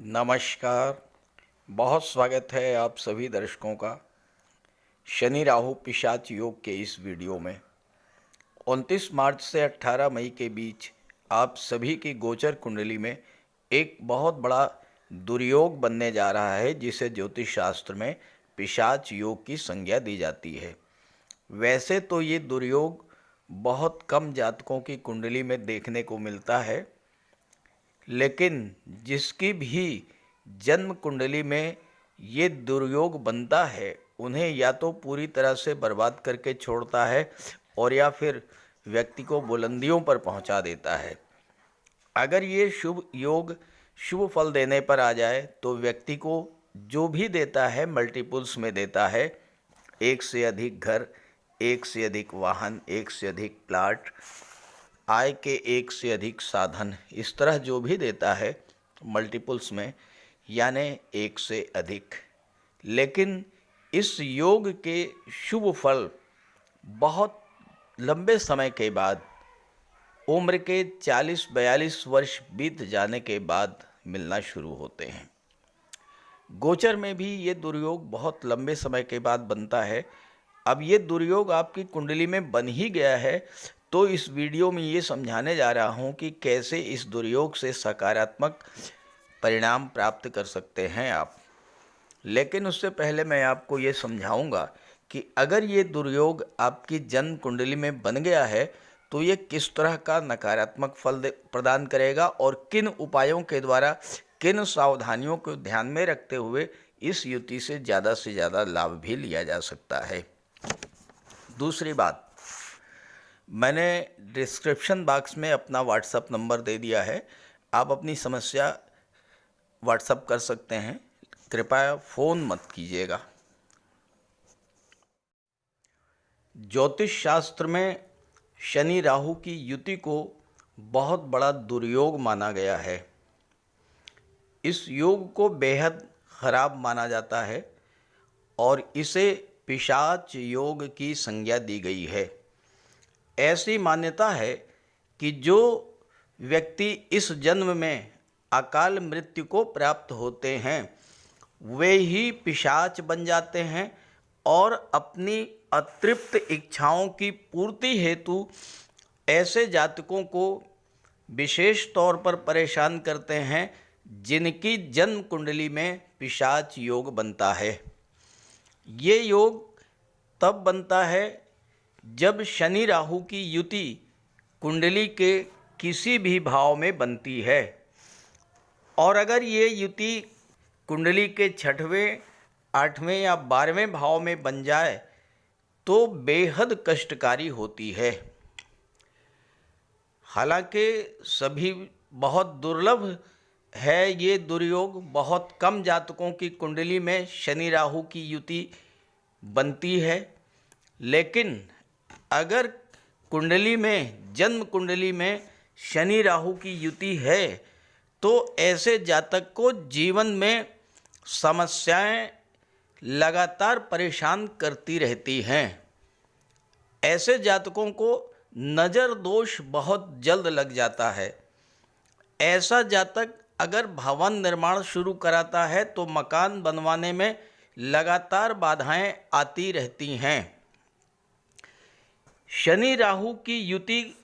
नमस्कार। बहुत स्वागत है आप सभी दर्शकों का शनि राहु पिशाच योग के इस वीडियो में। 29 मार्च से 18 मई के बीच आप सभी की गोचर कुंडली में एक बहुत बड़ा दुर्योग बनने जा रहा है, जिसे ज्योतिष शास्त्र में पिशाच योग की संज्ञा दी जाती है। वैसे तो ये दुर्योग बहुत कम जातकों की कुंडली में देखने को मिलता है, लेकिन जिसकी भी जन्म कुंडली में ये दुर्योग बनता है, उन्हें या तो पूरी तरह से बर्बाद करके छोड़ता है और या फिर व्यक्ति को बुलंदियों पर पहुंचा देता है। अगर ये शुभ योग शुभ फल देने पर आ जाए तो व्यक्ति को जो भी देता है मल्टीपल्स में देता है। एक से अधिक घर, एक से अधिक वाहन, एक से अधिक प्लाट, आय के एक से अधिक साधन, इस तरह जो भी देता है मल्टीपल्स में, यानी एक से अधिक। लेकिन इस योग के शुभ फल बहुत लंबे समय के बाद, उम्र के 40-42 वर्ष बीत जाने के बाद मिलना शुरू होते हैं। गोचर में भी ये दुर्योग बहुत लंबे समय के बाद बनता है। अब ये दुर्योग आपकी कुंडली में बन ही गया है, तो इस वीडियो में ये समझाने जा रहा हूँ कि कैसे इस दुर्योग से सकारात्मक परिणाम प्राप्त कर सकते हैं आप। लेकिन उससे पहले मैं आपको ये समझाऊंगा कि अगर ये दुर्योग आपकी जन्म कुंडली में बन गया है तो ये किस तरह का नकारात्मक फल प्रदान करेगा और किन उपायों के द्वारा, किन सावधानियों को ध्यान में रखते हुए इस युति से ज़्यादा लाभ भी लिया जा सकता है। दूसरी बात, मैंने डिस्क्रिप्शन बॉक्स में अपना व्हाट्सएप नंबर दे दिया है। आप अपनी समस्या व्हाट्सएप कर सकते हैं, कृपया फ़ोन मत कीजिएगा। ज्योतिष शास्त्र में शनि राहु की युति को बहुत बड़ा दुर्योग माना गया है। इस योग को बेहद खराब माना जाता है और इसे पिशाच योग की संज्ञा दी गई है। ऐसी मान्यता है कि जो व्यक्ति इस जन्म में अकाल मृत्यु को प्राप्त होते हैं वे ही पिशाच बन जाते हैं और अपनी अतृप्त इच्छाओं की पूर्ति हेतु ऐसे जातकों को विशेष तौर पर परेशान करते हैं जिनकी जन्म कुंडली में पिशाच योग बनता है। ये योग तब बनता है जब शनि राहु की युति कुंडली के किसी भी भाव में बनती है, और अगर ये युति कुंडली के 6वें, 8वें या 12वें भाव में बन जाए तो बेहद कष्टकारी होती है। हालांकि सभी बहुत दुर्लभ है ये दुर्योग, बहुत कम जातकों की कुंडली में शनि राहु की युति बनती है। लेकिन अगर कुंडली में, जन्म कुंडली में शनि राहु की युति है तो ऐसे जातक को जीवन में समस्याएं लगातार परेशान करती रहती हैं। ऐसे जातकों को नज़र दोष बहुत जल्द लग जाता है। ऐसा जातक अगर भवन निर्माण शुरू कराता है तो मकान बनवाने में लगातार बाधाएं आती रहती हैं। शनि राहु की युति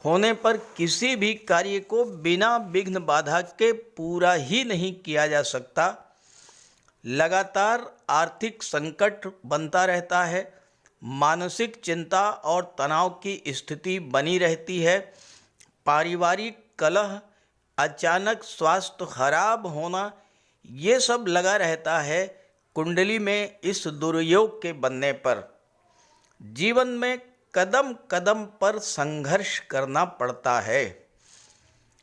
होने पर किसी भी कार्य को बिना विघ्न बाधा के पूरा ही नहीं किया जा सकता। लगातार आर्थिक संकट बनता रहता है, मानसिक चिंता और तनाव की स्थिति बनी रहती है, पारिवारिक कलह, अचानक स्वास्थ्य खराब होना, ये सब लगा रहता है कुंडली में इस दुर्योग के बनने पर। जीवन में कदम कदम पर संघर्ष करना पड़ता है।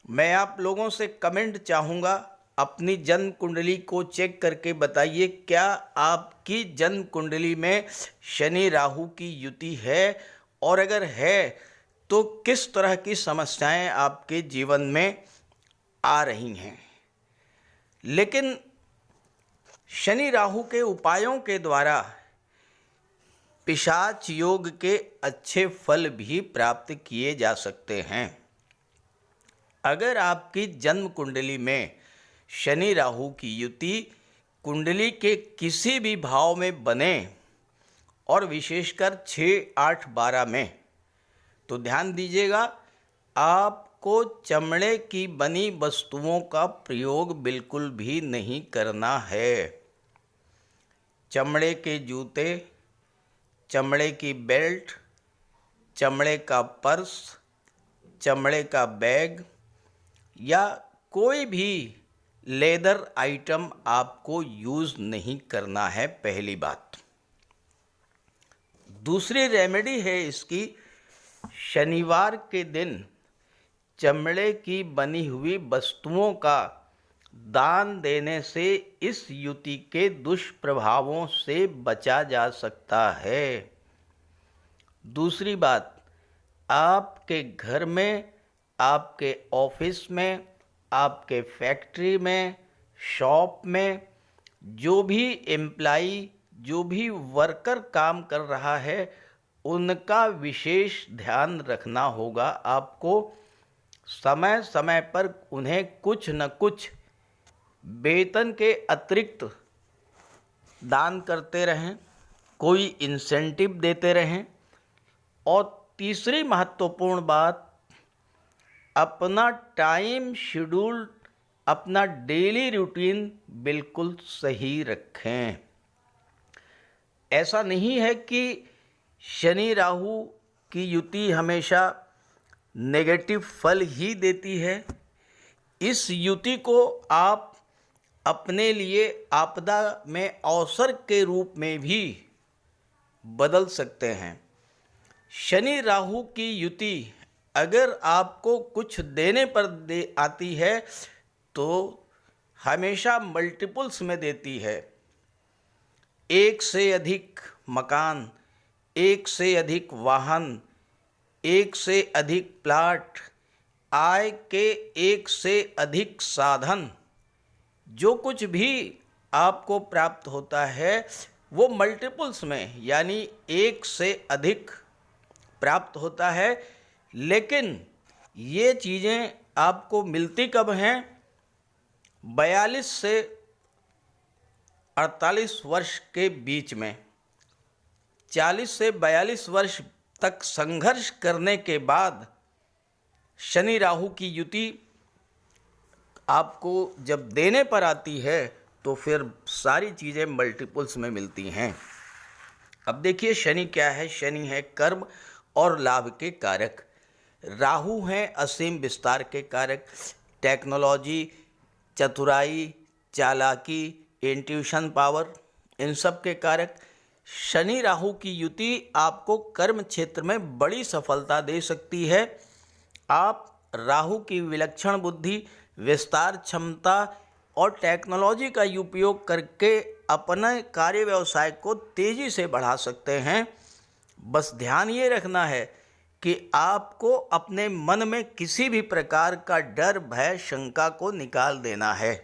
मैं आप लोगों से कमेंट चाहूँगा, अपनी जन्म कुंडली को चेक करके बताइए क्या आपकी जन्म कुंडली में शनि राहु की युति है, और अगर है तो किस तरह की समस्याएं आपके जीवन में आ रही हैं। लेकिन शनि राहु के उपायों के द्वारा पिशाच योग के अच्छे फल भी प्राप्त किए जा सकते हैं। अगर आपकी जन्म कुंडली में शनि राहु की युति कुंडली के किसी भी भाव में बने और विशेषकर 6, 8, 12 में, तो ध्यान दीजिएगा, आपको चमड़े की बनी वस्तुओं का प्रयोग बिल्कुल भी नहीं करना है। चमड़े के जूते, चमड़े की बेल्ट, चमड़े का पर्स, चमड़े का बैग या कोई भी लेदर आइटम आपको यूज़ नहीं करना है, पहली बात। दूसरी रेमेडी है इसकी, शनिवार के दिन चमड़े की बनी हुई वस्तुओं का दान देने से इस युति के दुष्प्रभावों से बचा जा सकता है। दूसरी बात, आपके घर में, आपके ऑफिस में, आपके फैक्ट्री में, शॉप में जो भी एम्प्लाई, जो भी वर्कर काम कर रहा है, उनका विशेष ध्यान रखना होगा। आपको समय समय पर उन्हें कुछ न कुछ वेतन के अतिरिक्त दान करते रहें, कोई इंसेंटिव देते रहें। और तीसरी महत्वपूर्ण बात, अपना टाइम शेड्यूल, अपना डेली रूटीन बिल्कुल सही रखें। ऐसा नहीं है कि शनि राहु की युति हमेशा नेगेटिव फल ही देती है। इस युति को आप अपने लिए आपदा में अवसर के रूप में भी बदल सकते हैं। शनि राहु की युति अगर आपको कुछ देने पर आती है तो हमेशा मल्टीपल्स में देती है। एक से अधिक मकान, एक से अधिक वाहन, एक से अधिक प्लाट, आय के एक से अधिक साधन, जो कुछ भी आपको प्राप्त होता है वो मल्टीपल्स में यानी एक से अधिक प्राप्त होता है। लेकिन ये चीज़ें आपको मिलती कब हैं? 42 से 48 वर्ष के बीच में। 40 से 42 वर्ष तक संघर्ष करने के बाद शनि राहु की युति आपको जब देने पर आती है तो फिर सारी चीज़ें मल्टीपल्स में मिलती हैं। अब देखिए शनि क्या है। शनि है कर्म और लाभ के कारक। राहु हैं असीम विस्तार के कारक, टेक्नोलॉजी, चतुराई, चालाकी, इंट्यूशन पावर, इन सब के कारक। शनि राहु की युति आपको कर्म क्षेत्र में बड़ी सफलता दे सकती है। आप राहु की विलक्षण बुद्धि, विस्तार क्षमता और टेक्नोलॉजी का उपयोग करके अपने कार्य व्यवसाय को तेज़ी से बढ़ा सकते हैं। बस ध्यान ये रखना है कि आपको अपने मन में किसी भी प्रकार का डर, भय, शंका को निकाल देना है।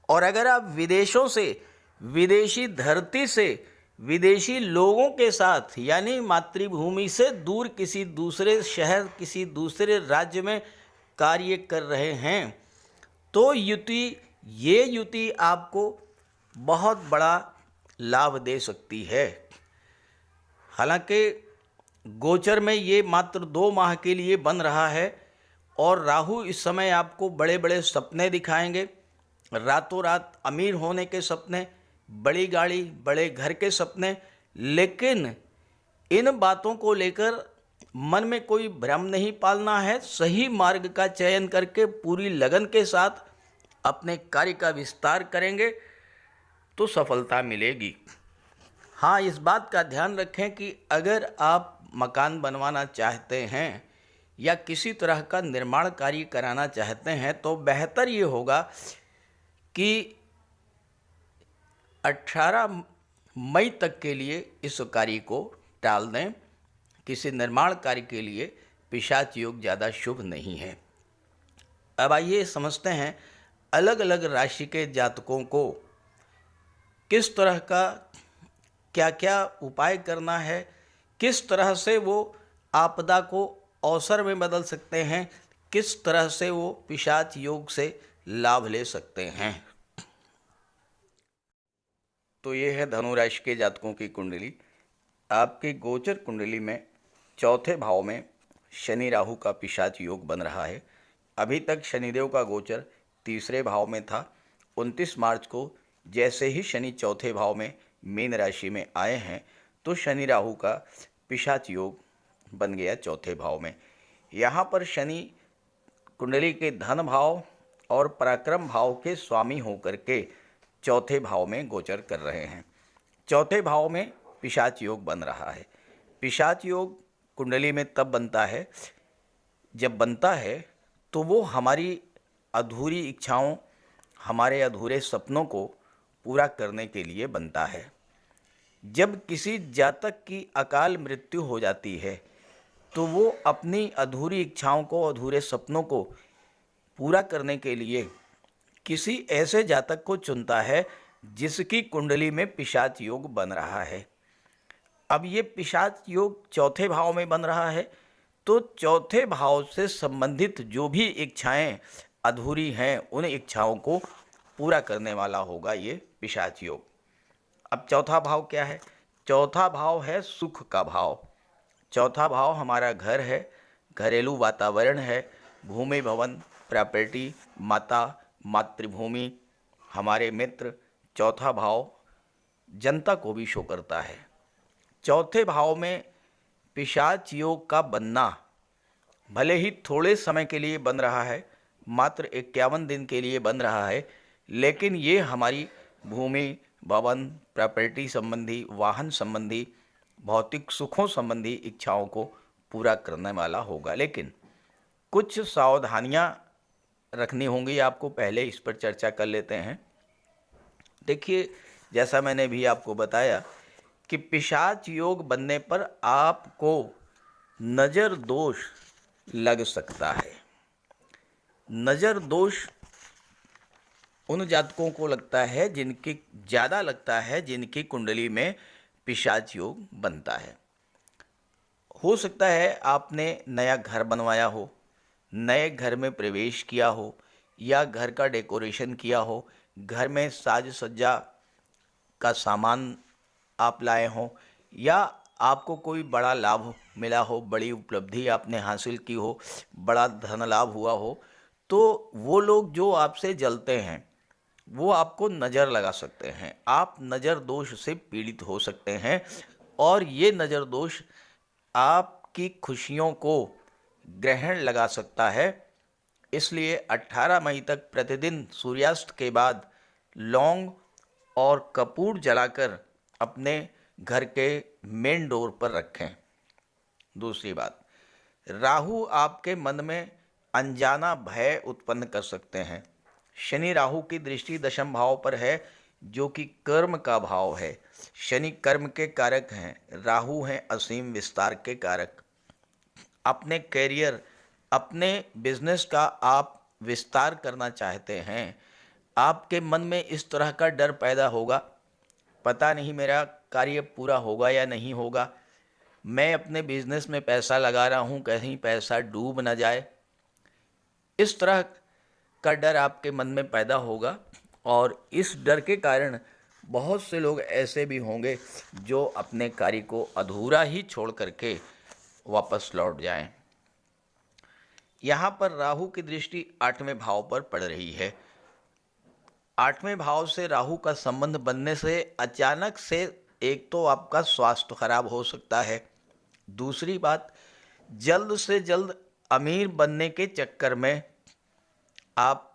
और अगर आप विदेशों से, विदेशी धरती से, विदेशी लोगों के साथ यानी मातृभूमि से दूर किसी दूसरे शहर, किसी दूसरे राज्य में कार्य कर रहे हैं तो ये युति आपको बहुत बड़ा लाभ दे सकती है। हालांकि गोचर में ये मात्र 2 माह के लिए बन रहा है और राहु इस समय आपको बड़े बड़े सपने दिखाएंगे, रातों रात अमीर होने के सपने, बड़ी गाड़ी, बड़े घर के सपने। लेकिन इन बातों को लेकर मन में कोई भ्रम नहीं पालना है। सही मार्ग का चयन करके पूरी लगन के साथ अपने कार्य का विस्तार करेंगे तो सफलता मिलेगी। हाँ, इस बात का ध्यान रखें कि अगर आप मकान बनवाना चाहते हैं या किसी तरह का निर्माण कार्य कराना चाहते हैं तो बेहतर ये होगा कि 18 मई तक के लिए इस कार्य को टाल दें। किसी निर्माण कार्य के लिए पिशाच योग ज़्यादा शुभ नहीं है। अब आइए समझते हैं अलग अलग राशि के जातकों को किस तरह का क्या क्या उपाय करना है, किस तरह से वो आपदा को अवसर में बदल सकते हैं, किस तरह से वो पिशाच योग से लाभ ले सकते हैं। तो ये है धनु राशि के जातकों की कुंडली। आपकी गोचर कुंडली में चौथे भाव में शनि राहु का पिशाच योग बन रहा है। अभी तक शनिदेव का गोचर तीसरे भाव में था। 29 मार्च को जैसे ही शनि चौथे भाव में मीन राशि में आए हैं तो शनि राहु का पिशाच योग बन गया चौथे भाव में। यहाँ पर शनि कुंडली के धन भाव और पराक्रम भाव के स्वामी होकर के चौथे भाव में गोचर कर रहे हैं। चौथे भाव में पिशाच योग बन रहा है। पिशाच योग कुंडली में तब बनता है, जब बनता है तो वो हमारी अधूरी इच्छाओं, हमारे अधूरे सपनों को पूरा करने के लिए बनता है। जब किसी जातक की अकाल मृत्यु हो जाती है तो वो अपनी अधूरी इच्छाओं को, अधूरे सपनों को पूरा करने के लिए किसी ऐसे जातक को चुनता है जिसकी कुंडली में पिशाच योग बन रहा है। अब ये पिशाच योग चौथे भाव में बन रहा है तो चौथे भाव से संबंधित जो भी इच्छाएं अधूरी हैं उन इच्छाओं को पूरा करने वाला होगा ये पिशाच योग। अब चौथा भाव क्या है? चौथा भाव है सुख का भाव। चौथा भाव हमारा घर है, घरेलू वातावरण है, भूमि भवन, प्रॉपर्टी, माता, मातृभूमि, हमारे मित्र। चौथा भाव जनता को भी शो करता है। चौथे भाव में पिशाच योग का बनना भले ही थोड़े समय के लिए बन रहा है, मात्र 51 दिन के लिए बन रहा है, लेकिन ये हमारी भूमि, भवन, प्रॉपर्टी संबंधी, वाहन संबंधी, भौतिक सुखों संबंधी इच्छाओं को पूरा करने वाला होगा। लेकिन कुछ सावधानियां रखनी होंगी आपको, पहले इस पर चर्चा कर लेते हैं। देखिए, जैसा मैंने भी आपको बताया कि पिशाच योग बनने पर आपको नज़र दोष लग सकता है। नज़र दोष उन जातकों को लगता है जिनकी ज़्यादा लगता है, जिनकी कुंडली में पिशाच योग बनता है। हो सकता है आपने नया घर बनवाया हो, नए घर में प्रवेश किया हो, या घर का डेकोरेशन किया हो, घर में साज सज्जा का सामान आप लाए हों, या आपको कोई बड़ा लाभ मिला हो, बड़ी उपलब्धि आपने हासिल की हो, बड़ा धन लाभ हुआ हो, तो वो लोग जो आपसे जलते हैं वो आपको नज़र लगा सकते हैं। आप नज़र दोष से पीड़ित हो सकते हैं और ये नज़र दोष आपकी खुशियों को ग्रहण लगा सकता है। इसलिए 18 मई तक प्रतिदिन सूर्यास्त के बाद लौंग और कपूर जलाकर अपने घर के मेन डोर पर रखें। दूसरी बात, राहु आपके मन में अनजाना भय उत्पन्न कर सकते हैं। शनि राहु की दृष्टि दशम भाव पर है जो कि कर्म का भाव है। शनि कर्म के कारक हैं, राहु हैं असीम विस्तार के कारक। अपने कैरियर, अपने बिजनेस का आप विस्तार करना चाहते हैं, आपके मन में इस तरह का डर पैदा होगा, पता नहीं मेरा कार्य पूरा होगा या नहीं होगा, मैं अपने बिजनेस में पैसा लगा रहा हूँ, कहीं पैसा डूब ना जाए। इस तरह का डर आपके मन में पैदा होगा और इस डर के कारण बहुत से लोग ऐसे भी होंगे जो अपने कार्य को अधूरा ही छोड़ करके वापस लौट जाएं। यहाँ पर राहु की दृष्टि 8वें भाव पर पड़ रही है। 8वें भाव से राहु का संबंध बनने से अचानक से एक तो आपका स्वास्थ्य खराब हो सकता है, दूसरी बात जल्द से जल्द अमीर बनने के चक्कर में आप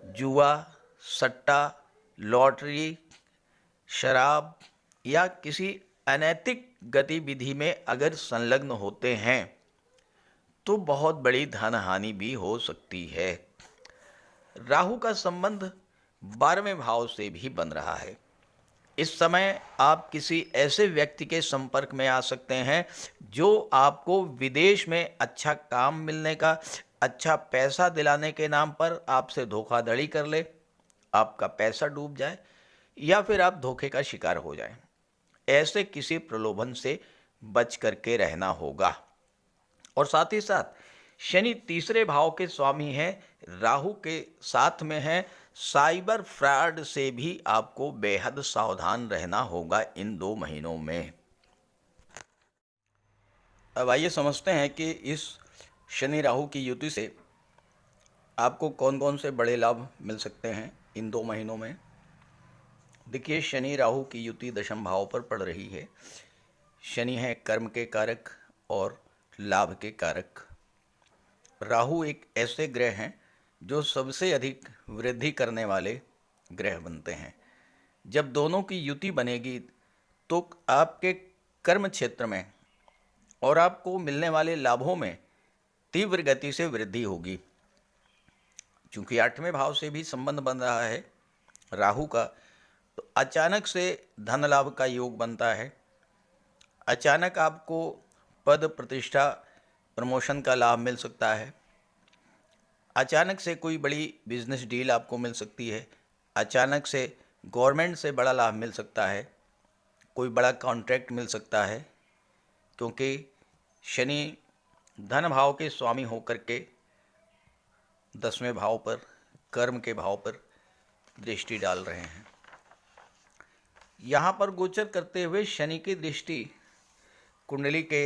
जुआ, सट्टा, लॉटरी, शराब या किसी अनैतिक गतिविधि में अगर संलग्न होते हैं तो बहुत बड़ी धन हानि भी हो सकती है। राहु का संबंध 12वें भाव से भी बन रहा है। इस समय आप किसी ऐसे व्यक्ति के संपर्क में आ सकते हैं जो आपको विदेश में अच्छा काम मिलने का, अच्छा पैसा दिलाने के नाम पर आपसे धोखाधड़ी कर ले, आपका पैसा डूब जाए या फिर आप धोखे का शिकार हो जाएं। ऐसे किसी प्रलोभन से बच करके रहना होगा। और साथ ही साथ शनि तीसरे भाव के स्वामी हैं, राहु के साथ में हैं। साइबर फ्रॉड से भी आपको बेहद सावधान रहना होगा इन 2 महीनों में। अब आइए समझते हैं कि इस शनि राहु की युति से आपको कौन कौन से बड़े लाभ मिल सकते हैं इन 2 महीनों में। देखिए, शनि राहु की युति दशम भाव पर पड़ रही है। शनि है कर्म के कारक और लाभ के कारक। राहु एक ऐसे ग्रह हैं जो सबसे अधिक वृद्धि करने वाले ग्रह बनते हैं। जब दोनों की युति बनेगी तो आपके कर्म क्षेत्र में और आपको मिलने वाले लाभों में तीव्र गति से वृद्धि होगी। चूंकि 8वें भाव से भी संबंध बन रहा है राहु का, तो अचानक से धन लाभ का योग बनता है। अचानक आपको पद प्रतिष्ठा प्रमोशन का लाभ मिल सकता है। अचानक से कोई बड़ी बिजनेस डील आपको मिल सकती है। अचानक से गवर्नमेंट से बड़ा लाभ मिल सकता है, कोई बड़ा कॉन्ट्रैक्ट मिल सकता है, क्योंकि शनि धन भाव के स्वामी होकर के 10वें भाव पर, कर्म के भाव पर दृष्टि डाल रहे हैं। यहाँ पर गोचर करते हुए शनि की दृष्टि कुंडली के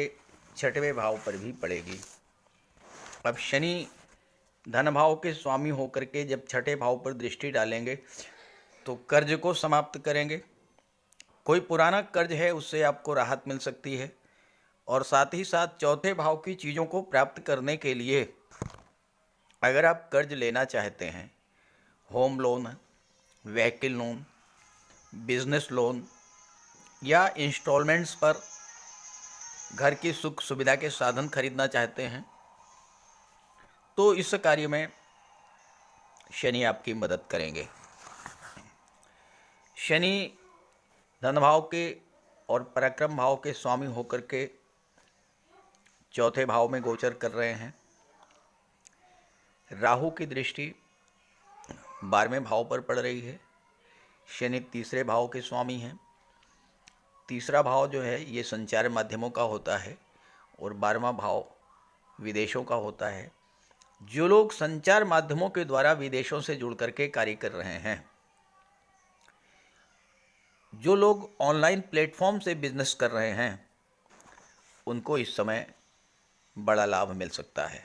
6वें भाव पर भी पड़ेगी। अब शनि धन भाव के स्वामी होकर के जब 6ठे भाव पर दृष्टि डालेंगे तो कर्ज को समाप्त करेंगे। कोई पुराना कर्ज है उससे आपको राहत मिल सकती है, और साथ ही साथ 4थे भाव की चीज़ों को प्राप्त करने के लिए अगर आप कर्ज लेना चाहते हैं, home loan, vehicle loan, business loan या इंस्टॉलमेंट्स पर घर की सुख सुविधा के साधन खरीदना चाहते हैं, तो इस कार्य में शनि आपकी मदद करेंगे। शनि धन भाव के और पराक्रम भाव के स्वामी होकर के 4थे भाव में गोचर कर रहे हैं। राहु की दृष्टि 12वें भाव पर पड़ रही है। शनि तीसरे भाव के स्वामी हैं। तीसरा भाव जो है ये संचार माध्यमों का होता है और 12वां भाव विदेशों का होता है। जो लोग संचार माध्यमों के द्वारा विदेशों से जुड़ करके कार्य कर रहे हैं, जो लोग ऑनलाइन प्लेटफॉर्म से बिजनेस कर रहे हैं, उनको इस समय बड़ा लाभ मिल सकता है।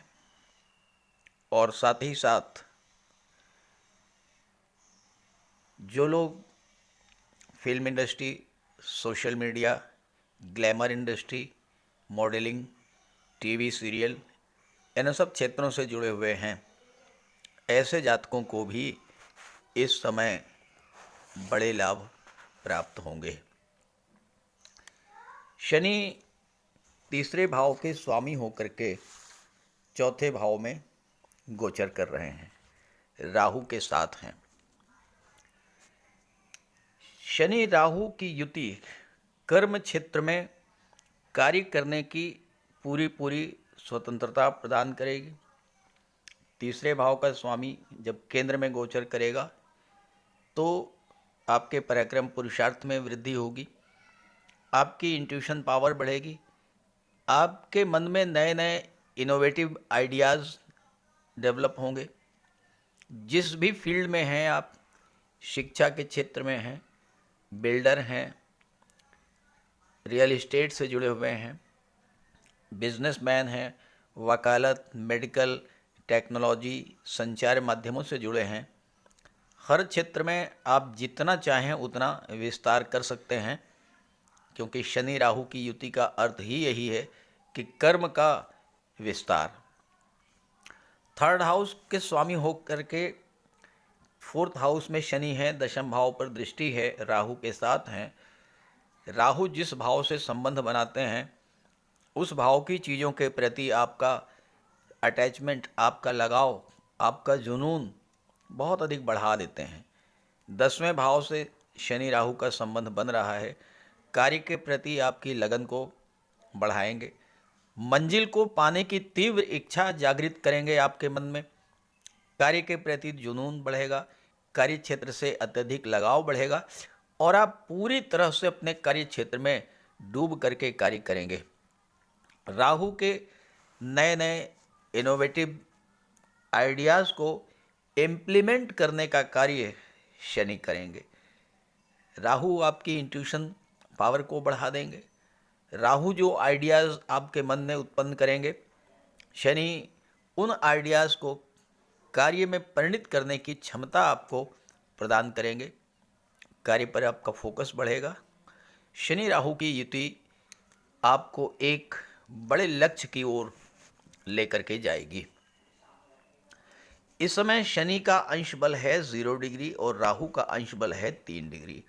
और साथ ही साथ जो लोग film industry, social media, glamour industry, modelling, TV serial, इन सब क्षेत्रों से जुड़े हुए हैं, ऐसे जातकों को भी इस समय बड़े लाभ प्राप्त होंगे। शनि तीसरे भाव के स्वामी होकर के 4थे भाव में गोचर कर रहे हैं, राहु के साथ हैं। शनि राहु की युति कर्म क्षेत्र में कार्य करने की पूरी स्वतंत्रता प्रदान करेगी। तीसरे भाव का स्वामी जब केंद्र में गोचर करेगा तो आपके पराक्रम पुरुषार्थ में वृद्धि होगी, आपकी इंट्यूशन पावर बढ़ेगी, आपके मन में नए नए इनोवेटिव आइडियाज़ डेवलप होंगे। जिस भी फील्ड में हैं आप, शिक्षा के क्षेत्र में हैं, बिल्डर हैं, रियल एस्टेट से जुड़े हुए हैं, बिजनेसमैन हैं, वकालत, मेडिकल, टेक्नोलॉजी, संचार माध्यमों से जुड़े हैं, हर क्षेत्र में आप जितना चाहें उतना विस्तार कर सकते हैं, क्योंकि शनि राहु की युति का अर्थ ही यही है कि कर्म का विस्तार। 3rd हाउस के स्वामी होकर के 4th हाउस में शनि है, दशम भाव पर दृष्टि है, राहु के साथ हैं। राहु जिस भाव से संबंध बनाते हैं उस भाव की चीज़ों के प्रति आपका अटैचमेंट, आपका लगाव, आपका जुनून बहुत अधिक बढ़ा देते हैं। 10वें भाव से शनि राहु का संबंध बन रहा है, कार्य के प्रति आपकी लगन को बढ़ाएंगे, मंजिल को पाने की तीव्र इच्छा जागृत करेंगे आपके मन में, कार्य के प्रति जुनून बढ़ेगा, कार्य क्षेत्र से अत्यधिक लगाव बढ़ेगा और आप पूरी तरह से अपने कार्य क्षेत्र में डूब करके कार्य करेंगे। राहु के नए नए इनोवेटिव आइडियाज़ को इम्प्लीमेंट करने का कार्य शनि करेंगे। राहु आपकी इंट्यूशन पावर को बढ़ा देंगे। राहु जो आइडियाज़ आपके मन में उत्पन्न करेंगे, शनि उन आइडियाज़ को कार्य में परिणित करने की क्षमता आपको प्रदान करेंगे। कार्य पर आपका फोकस बढ़ेगा। शनि राहु की युति आपको एक बड़े लक्ष्य की ओर लेकर के जाएगी। इस समय शनि का अंश बल है 0 डिग्री और राहु का अंश बल है 3 डिग्री।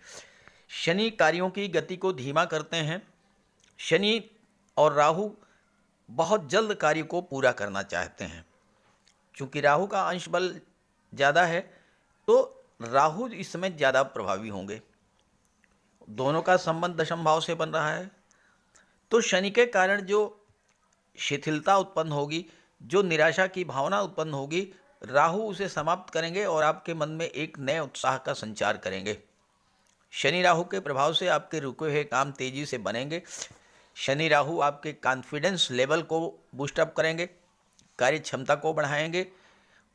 शनि कार्यों की गति को धीमा करते हैं। शनि और राहु बहुत जल्द कार्य को पूरा करना चाहते हैं। चूँकि राहु का अंश बल ज़्यादा है तो राहु इस समय ज़्यादा प्रभावी होंगे। दोनों का संबंध दशम भाव से बन रहा है, तो शनि के कारण जो शिथिलता उत्पन्न होगी, जो निराशा की भावना उत्पन्न होगी, राहु उसे समाप्त करेंगे और आपके मन में एक नए उत्साह का संचार करेंगे। शनि राहु के प्रभाव से आपके रुके हुए काम तेजी से बनेंगे। शनि राहु आपके कॉन्फिडेंस लेवल को बूस्टअप करेंगे, कार्य क्षमता को बढ़ाएंगे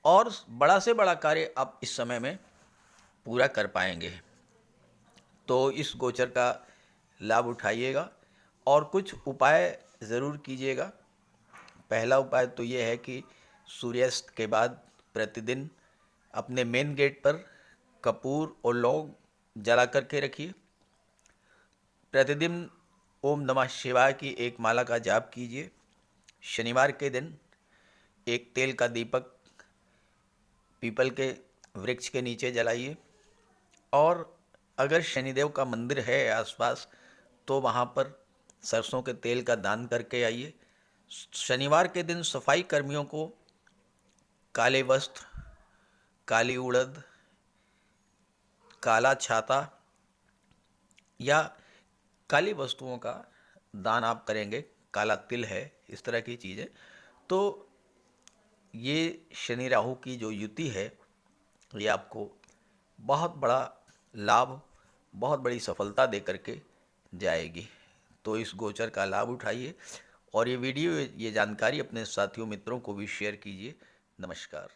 और बड़ा से बड़ा कार्य आप इस समय में पूरा कर पाएंगे। तो इस गोचर का लाभ उठाइएगा और कुछ उपाय ज़रूर कीजिएगा। पहला उपाय तो ये है कि सूर्यास्त के बाद प्रतिदिन अपने मेन गेट पर कपूर और लौंग जला करके रखिए। प्रतिदिन ओम नमः शिवाय की एक माला का जाप कीजिए। शनिवार के दिन एक तेल का दीपक पीपल के वृक्ष के नीचे जलाइए और अगर शनिदेव का मंदिर है आसपास तो वहाँ पर सरसों के तेल का दान करके आइए। शनिवार के दिन सफाई कर्मियों को काले वस्त्र, काली उड़द, काला छाता या काली वस्तुओं का दान आप करेंगे, काला तिल है, इस तरह की चीज़ें, तो ये शनि राहु की जो युति है ये आपको बहुत बड़ा लाभ, बहुत बड़ी सफलता दे करके जाएगी। तो इस गोचर का लाभ उठाइए और ये वीडियो, ये जानकारी अपने साथियों मित्रों को भी शेयर कीजिए। नमस्कार।